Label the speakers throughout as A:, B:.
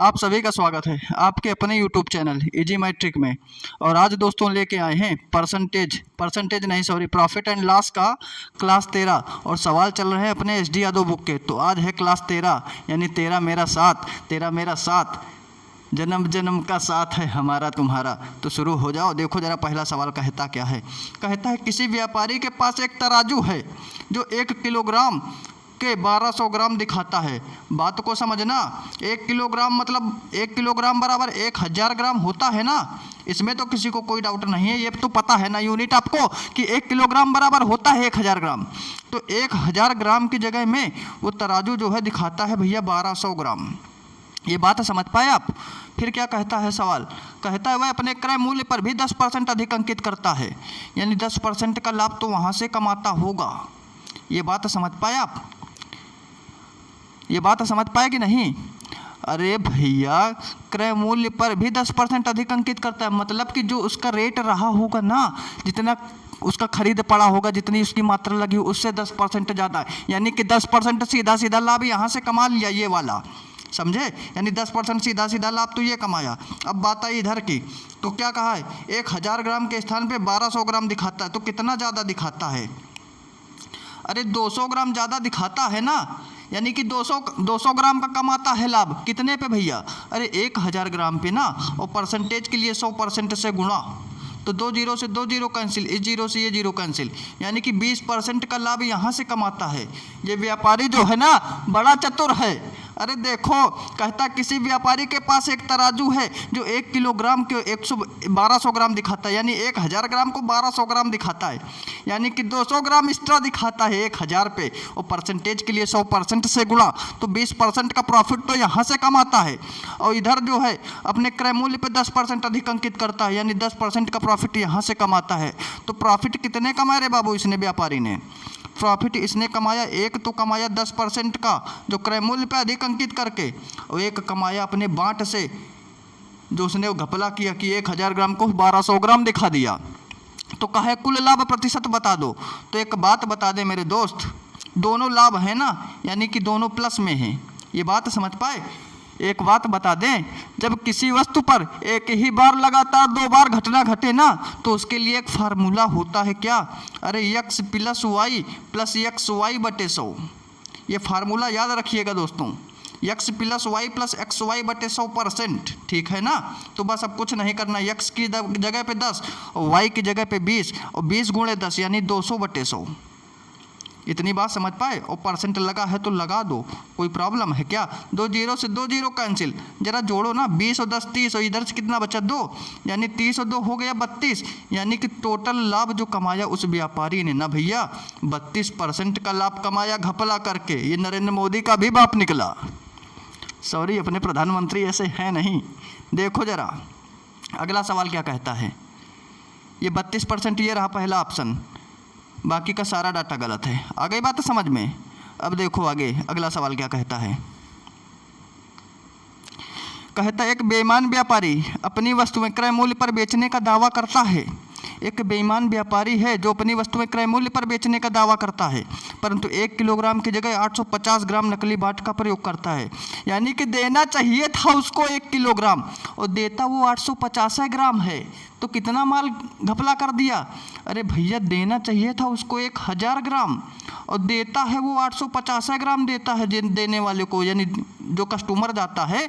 A: आप सभी का स्वागत है आपके अपने YouTube चैनल इजी मैट्रिक में। और आज दोस्तों लेके आए हैं परसेंटेज नहीं सॉरी प्रॉफिट एंड लॉस का क्लास 13 और सवाल चल रहे हैं अपने SD यादव बुक के। तो आज है क्लास 13 यानी तेरा मेरा साथ जन्म जन्म का साथ है हमारा तुम्हारा। तो शुरू हो जाओ। देखो जरा पहला सवाल कहता क्या है। कहता है किसी व्यापारी के पास एक तराजू है जो 1 किलोग्राम के 1200 ग्राम दिखाता है। बात को समझना, 1 किलोग्राम मतलब 1 किलोग्राम बराबर 1000 ग्राम होता है ना। इसमें तो किसी को कोई डाउट नहीं है, ये तो पता है ना यूनिट आपको कि 1 किलोग्राम बराबर होता है 1000 ग्राम। तो 1000 ग्राम की जगह में वो तराजू जो है दिखाता है भैया 1200 ग्राम। ये बात समझ पाए आप। फिर क्या कहता है सवाल, कहता है वह अपने क्रय मूल्य पर भी 10% अधिक अंकित करता है, यानी 10% का लाभ तो वहाँ से कमाता होगा। ये बात समझ पाए आप, ये बात समझ पाए कि नहीं। अरे भैया क्रय मूल्य पर भी 10% अधिक अंकित करता है, मतलब कि जो उसका रेट रहा होगा ना, जितना उसका खरीद पड़ा होगा, जितनी उसकी मात्रा लगी उससे 10% ज़्यादा, यानी कि 10% सीधा सीधा लाभ यहाँ से कमा लिया ये वाला, समझे। यानी 10% सीधा सीधा लाभ तो ये कमाया। अब बात आई इधर की, तो क्या कहा है 1000 ग्राम के स्थान पे 1200 ग्राम दिखाता है। तो कितना ज़्यादा दिखाता है, अरे 200 ग्राम ज़्यादा दिखाता है ना, यानी कि 200 ग्राम का कमाता है लाभ। कितने पे भैया, अरे 1000 ग्राम पे ना। और परसेंटेज के लिए 100% से गुणा, तो 2 जीरो से 2 जीरो कैंसिल, इस जीरो से ये जीरो कैंसिल, यानी कि 20% का लाभ यहाँ से कमाता है। ये व्यापारी जो है ना बड़ा चतुर है। अरे देखो कहता किसी व्यापारी के पास एक तराजू है जो 1 किलोग्राम के 1200 ग्राम दिखाता है, यानी 1000 ग्राम को 1200 ग्राम दिखाता है, यानी कि 200 ग्राम एक्स्ट्रा दिखाता है 1000 पे। और परसेंटेज के लिए 100% से गुणा, तो 20% का प्रॉफिट तो यहाँ से कमाता है। और इधर जो है अपने क्रय मूल्य पे 10% अधिक अंकित करता है, यानी 10% का प्रॉफिट यहाँ से कमाता है। तो प्रॉफिट कितने कमाए रे बाबू इसने, व्यापारी ने प्रॉफिट इसने कमाया, एक तो कमाया 10% का जो क्रय मूल्य पे अधिक अंकित करके, और एक कमाया अपने बांट से जो उसने घपला किया कि 1000 ग्राम को 1200 ग्राम दिखा दिया। तो कहे कुल लाभ प्रतिशत बता दो। तो एक बात बता दे मेरे दोस्त, दोनों लाभ है ना, यानी कि दोनों प्लस में हैं। ये बात समझ पाए। एक बात बता दें, जब किसी वस्तु पर एक ही बार लगातार 2 बार घटना घटे ना, तो उसके लिए एक फार्मूला होता है क्या, अरे x plus y plus x y बटे 100। ये फार्मूला याद रखिएगा दोस्तों, x plus y plus x y बटे 100%, ठीक है ना। तो बस अब कुछ नहीं करना, x की जगह पे 10 और y की जगह पे 20, और 20 गुणे 10 यानी 200 बटे 100। इतनी बात समझ पाए। और परसेंट लगा है तो लगा दो, कोई प्रॉब्लम है क्या। 2 जीरो से 2 जीरो कैंसिल, जरा जोड़ो ना, 20 और 10 30, और इधर से कितना बचा 2, यानी 30 और 2 हो गया 32, यानी कि टोटल लाभ जो कमाया उस व्यापारी ने ना भैया 32% का लाभ कमाया घपला करके। ये नरेंद्र मोदी का भी बाप निकला, सॉरी अपने प्रधानमंत्री ऐसे हैं नहीं। देखो जरा अगला सवाल क्या कहता है। ये 32% ये रहा पहला ऑप्शन, बाकी का सारा डाटा गलत है। आ गई बात समझ में। अब देखो आगे अगला सवाल क्या कहता है। कहता है एक बेईमान व्यापारी अपनी वस्तुएं क्रय मूल्य पर बेचने का दावा करता है। एक बेईमान व्यापारी है जो अपनी वस्तुएं क्रय मूल्य पर बेचने का दावा करता है, परंतु 1 किलोग्राम की जगह 850 ग्राम नकली बाट का प्रयोग करता है। यानी कि देना चाहिए था उसको 1 किलोग्राम और देता वो 850 ग्राम है। तो कितना माल घपला कर दिया, अरे भैया देना चाहिए था उसको 1000 ग्राम और देता है वो 850 ग्राम देता है देने वाले को, यानी जो कस्टमर जाता है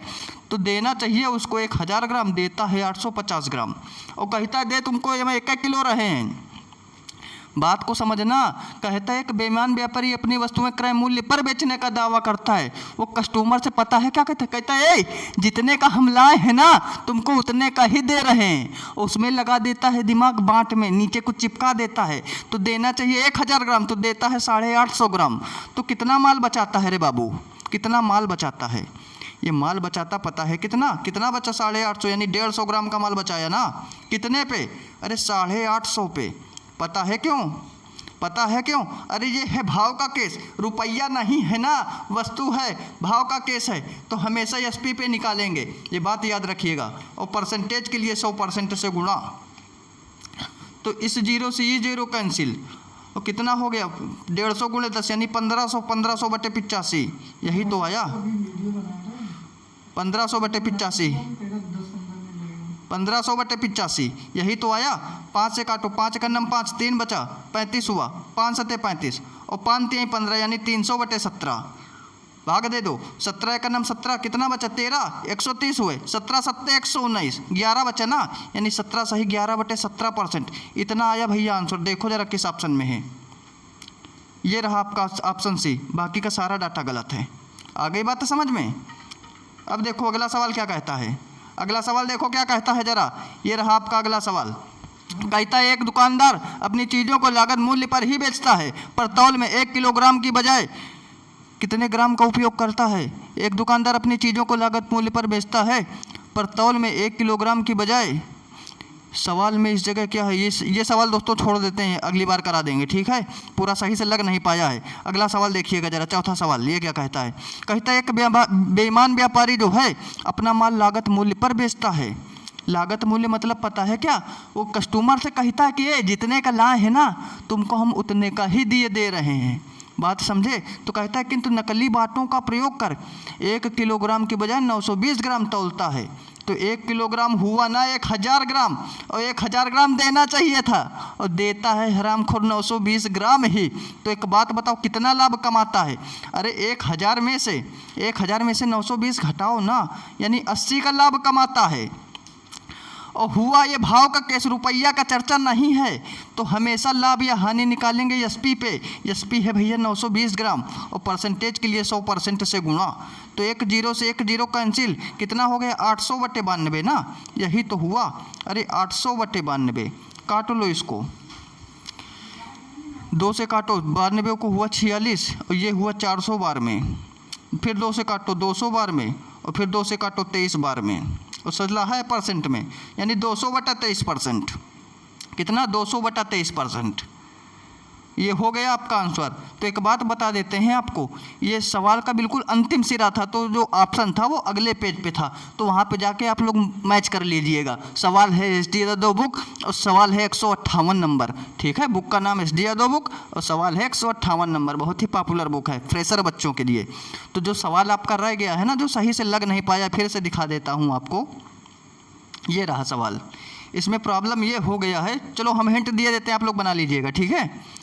A: तो देना चाहिए उसको 1000 ग्राम, देता है 850 ग्राम और कहता है दे तुमको ये 1 किलो रहे हैं। बात को समझना। कहता है एक बेईमान व्यापारी अपनी वस्तुएं क्रय मूल्य पर बेचने का दावा करता है। वो कस्टमर से पता है क्या कहता है, कहता है जितने का हम लाए हैं ना तुमको उतने का ही दे रहे हैं। उसमें लगा देता है दिमाग बांट में, नीचे कुछ चिपका देता है। तो देना चाहिए 1000 ग्राम, तो देता है 850 ग्राम। तो कितना माल बचाता है रे बाबू, कितना माल बचाता है। ये माल बचाता पता है कितना, कितना बचा 850, यानी 150 ग्राम का माल बचाया ना। कितने पे, अरे 850 पे। पता है क्यों, पता है क्यों, अरे ये है भाव का केस, रुपया नहीं है ना, वस्तु है, भाव का केस है, तो हमेशा SP पे निकालेंगे। ये बात याद रखिएगा। और परसेंटेज के लिए 100% से गुणा, तो इस जीरो से ये जीरो कैंसिल, और कितना हो गया 150 गुणे 10 यानी 1500 बटे 85, यही तो आया। 1500/85, 1500/85, यही तो आया। 5 से काटो, 5 का नम 5, 3 बचा, 35 हुआ, 5 सत्ते 35 और 5 3 15 यानी 300/17, भाग दे दो। 17 का नम 17, कितना बचा 13, 130 हुए, 17 सत्ते 119, 11 बचा ना, यानी 17 सही 11/17%। इतना आया भैया आंसर। देखो जरा किस ऑप्शन में है। ये रहा आपका ऑप्शन सी, बाकी का सारा डाटा गलत है। आ गई बात समझ में। अब देखो अगला सवाल क्या कहता है। अगला सवाल देखो क्या कहता है जरा। ये रहा आपका अगला सवाल। कहता है एक दुकानदार अपनी चीज़ों को लागत मूल्य पर ही बेचता है, पर तौल में 1 किलोग्राम की बजाय कितने ग्राम का उपयोग करता है। एक दुकानदार अपनी चीज़ों को लागत मूल्य पर बेचता है, पर तौल में 1 किलोग्राम की बजाय, सवाल में इस जगह क्या है, ये सवाल दोस्तों छोड़ देते हैं, अगली बार करा देंगे, ठीक है। पूरा सही से लग नहीं पाया है। अगला सवाल देखिएगा जरा, चौथा सवाल। ये क्या कहता है। कहता है एक बेईमान व्यापारी जो है अपना माल लागत मूल्य पर बेचता है। लागत मूल्य मतलब पता है क्या, वो कस्टमर से कहता है कि ये जितने का लाए है ना, तुमको हम उतने का ही दे रहे हैं। बात समझे। तो कहता है किंतु नकली बाटों का प्रयोग कर 1 किलोग्राम की बजाय 920 ग्राम तौलता है। तो 1 किलोग्राम हुआ ना 1000 ग्राम, और 1000 ग्राम देना चाहिए था, और देता है हरामखोर 920 ग्राम ही। तो एक बात बताओ कितना लाभ कमाता है। अरे 1000 में से 920 घटाओ ना, यानी 80 का लाभ कमाता है। और हुआ ये भाव का केस, रुपया का चर्चा नहीं है, तो हमेशा लाभ या हानि निकालेंगे एसपी पे। एसपी है भैया 920 ग्राम, और परसेंटेज के लिए 100% से गुणा। तो 1 0 से 1 0 कैंसिल, कितना हो गया 800/92 ना, यही तो हुआ। अरे 800/92, काट लो इसको, 2 से काटो, 92 को हुआ 46, और ये हुआ 400 बार में, फिर 2 से काटो 200 बार में, और फिर 2 से काटो 23 बार में, और सजला है परसेंट में, यानी 200/23%। कितना 200/23%। ये हो गया आपका आंसर। तो एक बात बता देते हैं आपको, ये सवाल का बिल्कुल अंतिम सिरा था, तो जो ऑप्शन था वो अगले पेज पे था, तो वहाँ पे जाके आप लोग मैच कर लीजिएगा। सवाल है SD यादव बुक, और सवाल है 158 नंबर, ठीक है। बुक का नाम SD यादव बुक, और सवाल है 158 नंबर, बहुत ही पॉपुलर बुक है फ्रेशर बच्चों के लिए। तो जो सवाल आपका रह गया है ना, जो सही से लग नहीं पाया, फिर से दिखा देता हूँ आपको। ये रहा सवाल, इसमें प्रॉब्लम ये हो गया है, चलो हम हिंट दिए देते हैं, आप लोग बना लीजिएगा, ठीक है।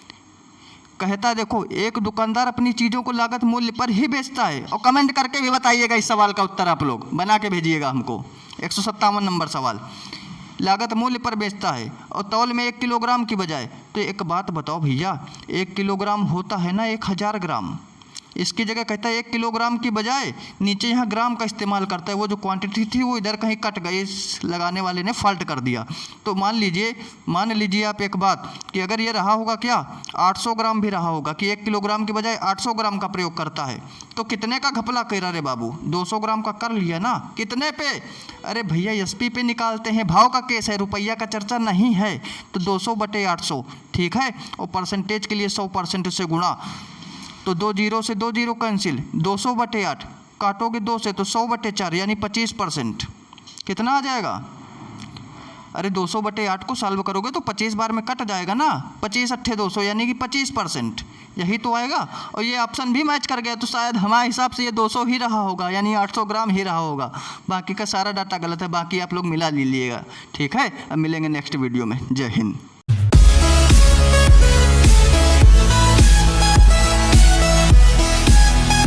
A: कहता है देखो एक दुकानदार अपनी चीज़ों को लागत मूल्य पर ही बेचता है, और कमेंट करके भी बताइएगा इस सवाल का उत्तर, आप लोग बना के भेजिएगा हमको। 157 नंबर सवाल, लागत मूल्य पर बेचता है और तौल में 1 किलोग्राम की बजाय। तो एक बात बताओ भैया, 1 किलोग्राम होता है ना 1000 ग्राम, इसकी जगह कहता है 1 किलोग्राम की बजाय नीचे यहाँ ग्राम का इस्तेमाल करता है। वो जो क्वांटिटी थी वो इधर कहीं कट गई, इस लगाने वाले ने फॉल्ट कर दिया। तो मान लीजिए आप एक बात कि अगर ये रहा होगा क्या 800 ग्राम भी रहा होगा, कि 1 किलोग्राम की बजाय 800 ग्राम का प्रयोग करता है, तो कितने का घपला कर रहे बाबू, 200 ग्राम का कर लिया ना। कितने पे, अरे भैया एसपी पे निकालते हैं, भाव का केस है, रुपया का चर्चा नहीं है। तो 200/800, ठीक है। और परसेंटेज के लिए 100% से गुणा, तो 2 0 से 2 0 कैंसिल, 200/8 काटोगे 2 से तो 100/4 यानी 25%। कितना आ जाएगा, अरे 200/8 को सॉल्व करोगे तो 25 बार में कट जाएगा ना, 25 8 200 यानी कि 25%, यही तो आएगा। और ये ऑप्शन भी मैच कर गया, तो शायद हमारे हिसाब से ये 200 ही रहा होगा, यानी 800 ग्राम ही रहा होगा। बाकी का सारा डाटा गलत है, बाकी आप लोग मिला लीजिएगा, ठीक है। अब मिलेंगे नेक्स्ट वीडियो में। जय हिंद।